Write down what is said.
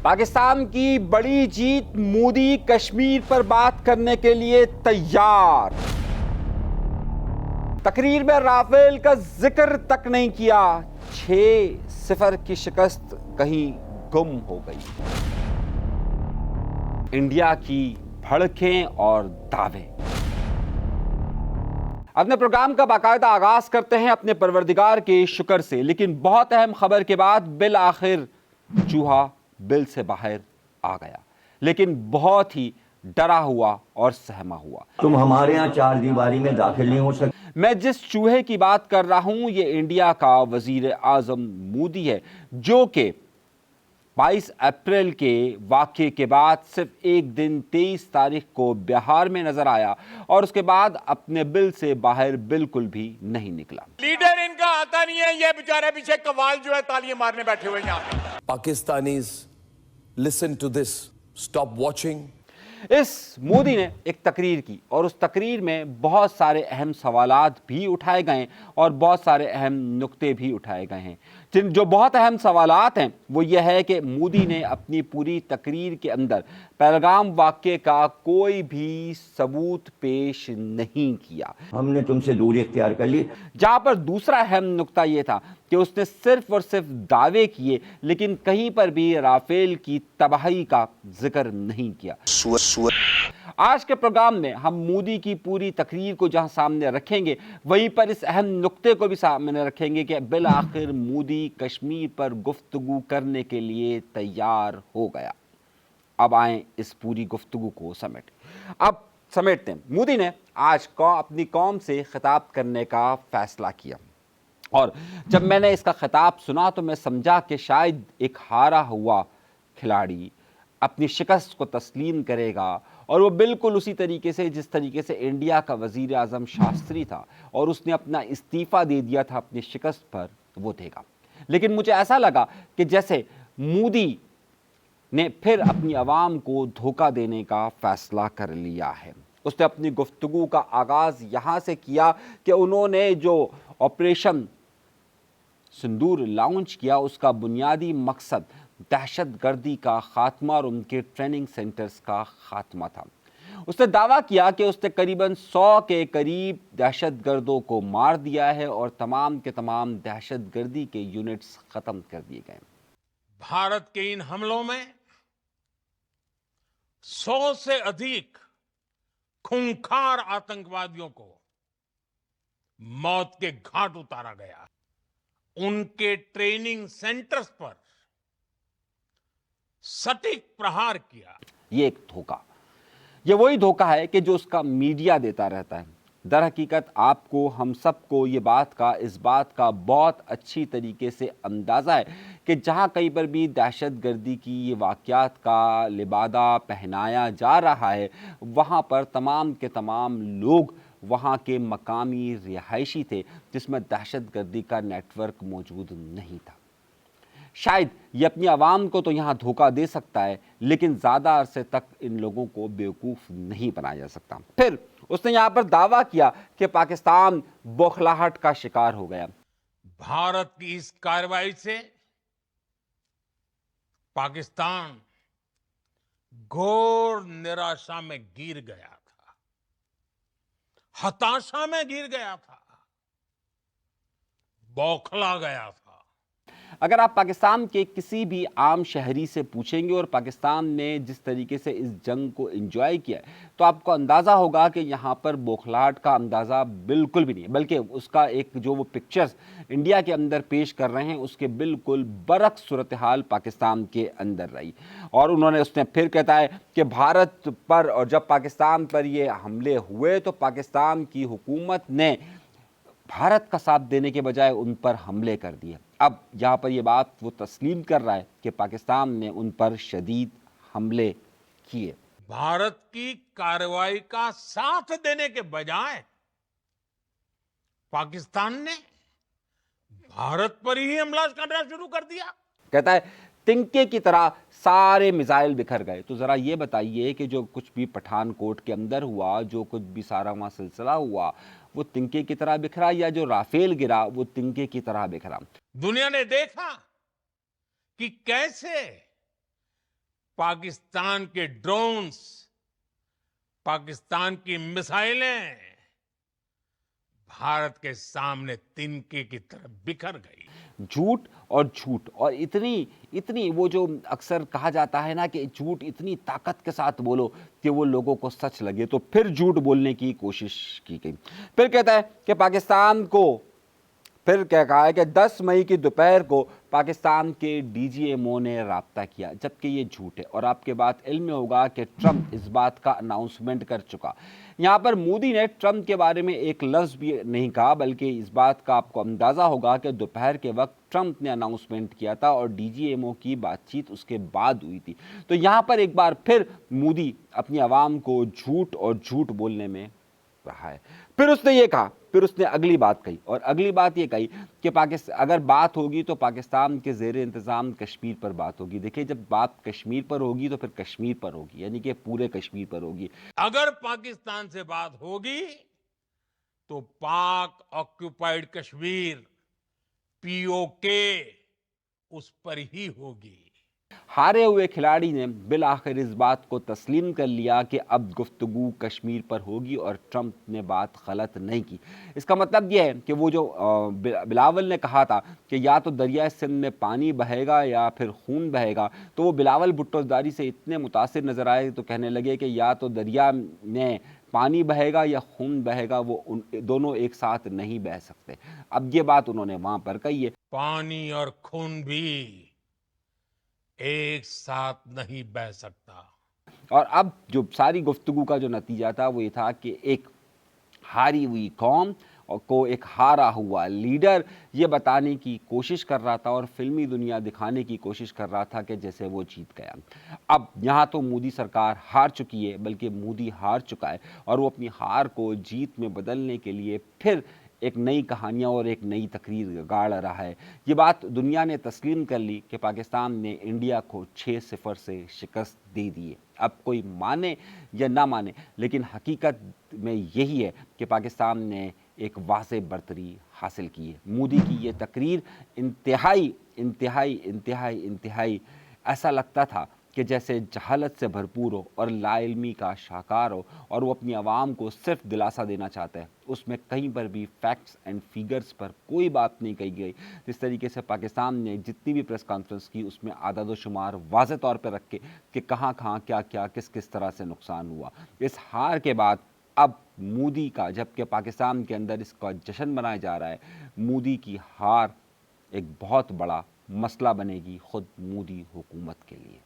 पाकिस्तान की बड़ी जीत, मोदी कश्मीर पर बात करने के लिए तैयार। तकरीर में राफेल का जिक्र तक नहीं किया। 6-0 की शिकस्त कहीं गुम हो गई। इंडिया की भड़कें और दावे। अपने प्रोग्राम का बाकायदा आगाज करते हैं अपने परवरदिगार के शुक्र से, लेकिन बहुत अहम खबर के बाद बिल आखिर चूहा बिल से बाहर आ गया, लेकिन बहुत ही डरा हुआ और सहमा हुआ। तुम हमारे यहाँ चार दीवारी में दाखिल नहीं हो सकते। मैं जिस चूहे की बात कर रहा हूं, ये इंडिया का वजीर आजम मोदी है, जो कि 22 अप्रैल के वाक़े के बाद सिर्फ एक दिन 23 तारीख को बिहार में नजर आया और उसके बाद अपने बिल से बाहर बिल्कुल भी नहीं निकला। लीडर इनका आता नहीं है, ये बेचारे पीछे कवाल जो है तालियां मारने बैठे हुए यहाँ पे। Pakistanis listen to this, stop watching. इस मोदी ने एक तकरीर की और उस तकरीर में बहुत सारे अहम सवालात भी उठाए गए और बहुत सारे अहम नुक्ते भी उठाए गए हैं। जो बहुत अहम सवालात हैं वो ये है कि मोदी ने अपनी पूरी तकरीर के अंदर पहलगाम वाक़े का कोई भी सबूत पेश नहीं किया। हमने तुमसे दूरी इख्तियार कर ली। जहां पर दूसरा अहम नुक्ता ये था कि उसने सिर्फ और सिर्फ दावे किए, लेकिन कहीं पर भी राफेल की तबाही का जिक्र नहीं किया। आज के प्रोग्राम में हम मोदी की पूरी तकरीर को जहां सामने रखेंगे, वहीं पर इस अहम नुक्ते को भी सामने रखेंगे कि बिल आखिर मोदी कश्मीर पर गुफ्तगू करने के लिए तैयार हो गया। अब आए इस पूरी गुफ्तगू को समेटते हैं। मोदी ने आज अपनी कौम से खिताब करने का फैसला किया और जब मैंने इसका खिताब सुना तो मैं समझा कि शायद एक हारा हुआ खिलाड़ी अपनी शिकस्त को तस्लीम करेगा और वो बिल्कुल उसी तरीके से जिस तरीके से इंडिया का वजीर आज़म शास्त्री था और उसने अपना इस्तीफ़ा दे दिया था अपनी शिकस्त पर, वो देगा। लेकिन मुझे ऐसा लगा कि जैसे मोदी ने फिर अपनी आवाम को धोखा देने का फैसला कर लिया है। उसने अपनी गुफ्तगू का आगाज़ यहाँ से किया कि उन्होंने जो ऑपरेशन सिंदूर लॉन्च किया, उसका बुनियादी मकसद दहशतगर्दी का खात्मा और उनके ट्रेनिंग सेंटर्स का खात्मा था। उसने दावा किया कि उसने करीबन 100 के करीब दहशतगर्दों को मार दिया है और तमाम के तमाम दहशतगर्दी के यूनिट्स खत्म कर दिए गए। भारत के इन हमलों में 100 से अधिक खूंखार आतंकवादियों को मौत के घाट उतारा गया। उनके ट्रेनिंग सेंटर्स पर सटीक प्रहार किया। ये एक धोखा, ये वही धोखा है कि जो उसका मीडिया देता रहता है। दर हकीकत आपको, हम सबको इस बात का बहुत अच्छी तरीके से अंदाज़ा है कि जहाँ कहीं पर भी दहशतगर्दी की ये वाक़यात का लिबादा पहनाया जा रहा है, वहाँ पर तमाम के तमाम लोग वहाँ के मकामी रिहायशी थे जिसमें दहशतगर्दी का नेटवर्क मौजूद नहीं था। शायद ये अपनी आवाम को तो यहाँ धोखा दे सकता है, लेकिन ज़्यादा अरसे तक इन लोगों को बेवकूफ़ नहीं बनाया जा सकता। फिर उसने यहाँ पर दावा किया कि पाकिस्तान बौखलाहट का शिकार हो गया। भारत की इस कार्रवाई से पाकिस्तान घोर निराशा में गिर गया था, हताशा में गिर गया था, बौखला गया था। अगर आप पाकिस्तान के किसी भी आम शहरी से पूछेंगे और पाकिस्तान ने जिस तरीके से इस जंग को एंजॉय किया है, तो आपको अंदाज़ा होगा कि यहाँ पर बौखलाहट का अंदाज़ा बिल्कुल भी नहीं है, बल्कि उसका एक जो वो पिक्चर्स इंडिया के अंदर पेश कर रहे हैं उसके बिल्कुल बरक्स सूरत हाल पाकिस्तान के अंदर रही। और उसने फिर कहता है कि भारत पर और जब पाकिस्तान पर ये हमले हुए तो पाकिस्तान की हुकूमत ने भारत का साथ देने के बजाय उन पर हमले कर दिए। अब यहाँ पर ये बात वो तस्लीम कर रहा है कि पाकिस्तान ने उन पर शदीद हमले किए। भारत की कार्रवाई का साथ देने के बजाय पाकिस्तान ने भारत पर ही हमला करना शुरू कर दिया। कहता है तिनके की तरह सारे मिसाइल बिखर गए। तो जरा ये बताइए कि जो कुछ भी पठानकोट के अंदर हुआ, जो कुछ भी सारा वहाँ सिलसिला हुआ, वो तिनके की तरह बिखरा या जो राफेल गिरा वो तिनके की तरह बिखरा? दुनिया ने देखा कि कैसे पाकिस्तान के ड्रोन्स, पाकिस्तान की मिसाइलें भारत के सामने तिनके की तरह बिखर गई। झूठ और झूठ, और इतनी इतनी वो जो अक्सर कहा जाता है ना कि झूठ इतनी ताकत के साथ बोलो कि वो लोगों को सच लगे, तो फिर झूठ बोलने की कोशिश की गई। फिर कहता है कि पाकिस्तान को, फिर क्या कहा है कि 10 मई की दोपहर को पाकिस्तान के डीजीएमओ ने राब्ता किया, जबकि ये झूठ है। और आपके बात इल्म में होगा कि ट्रंप इस बात का अनाउंसमेंट कर चुका। यहाँ पर मोदी ने ट्रंप के बारे में एक लफ्ज़ भी नहीं कहा, बल्कि इस बात का आपको अंदाज़ा होगा कि दोपहर के वक्त ट्रंप ने अनाउंसमेंट किया था और डीजीएमओ की बातचीत उसके बाद हुई थी। तो यहाँ पर एक बार फिर मोदी अपनी आवाम को झूठ और झूठ बोलने में रहा है। फिर उसने ये कहा, फिर उसने अगली बात कही, और अगली बात ये कही कि पाकिस्तान अगर बात होगी तो पाकिस्तान के ज़ेर इंतज़ाम कश्मीर पर बात होगी। देखिए, जब बात कश्मीर पर होगी तो फिर कश्मीर पर होगी, यानी कि पूरे कश्मीर पर होगी। अगर पाकिस्तान से बात होगी तो पाक ऑक्युपाइड कश्मीर, पीओके, उस पर ही होगी। हारे हुए खिलाड़ी ने बिल आखिर इस बात को तस्लीम कर लिया कि अब गुफ्तगू कश्मीर पर होगी, और ट्रंप ने बात गलत नहीं की। इसका मतलब यह है कि वो जो बिलावल ने कहा था कि या तो दरिया सिंध में पानी बहेगा या फिर खून बहेगा, तो वो बिलावल भुट्टोदारी से इतने मुतासिर नजर आए तो कहने लगे कि या तो दरिया में पानी बहेगा या खून बहेगा, वो दोनों एक साथ नहीं बह सकते। अब ये बात उन्होंने वहां पर कही है। पानी और खून भी एक साथ नहीं बह सकता। और अब जो सारी गुफ्तगू का जो नतीजा था वो ये था कि एक हारी हुई कौम को एक हारा हुआ लीडर ये बताने की कोशिश कर रहा था और फिल्मी दुनिया दिखाने की कोशिश कर रहा था कि जैसे वो जीत गया। अब यहाँ तो मोदी सरकार हार चुकी है, बल्कि मोदी हार चुका है, और वो अपनी हार को जीत में बदलने के लिए फिर एक नई कहानियाँ और एक नई तकरीर गाड़ रहा है। ये बात दुनिया ने तस्लीम कर ली कि पाकिस्तान ने इंडिया को 6-0 से शिकस्त दे दी है। अब कोई माने या ना माने, लेकिन हकीकत में यही है कि पाकिस्तान ने एक वाज़ेह बरतरी हासिल की है। मोदी की ये तकरीर इंतहाई इंतहाई इंतहाई इंतहाई ऐसा लगता था कि जैसे जहालत से भरपूर हो और लाइल्मी का शाहकार हो, और वो अपनी आवाम को सिर्फ दिलासा देना चाहता है। उसमें कहीं पर भी फैक्ट्स एंड फिगर्स पर कोई बात नहीं कही गई। जिस तरीके से पाकिस्तान ने जितनी भी प्रेस कॉन्फ्रेंस की, उसमें आदाद शुमार वाज़ेह तौर पर रख के कि कहाँ कहाँ क्या क्या किस किस तरह से नुकसान हुआ। इस हार के बाद अब मोदी का, जबकि पाकिस्तान के अंदर इसका जश्न मनाया जा रहा है, मोदी की हार एक बहुत बड़ा मसला बनेगी खुद मोदी हुकूमत के लिए।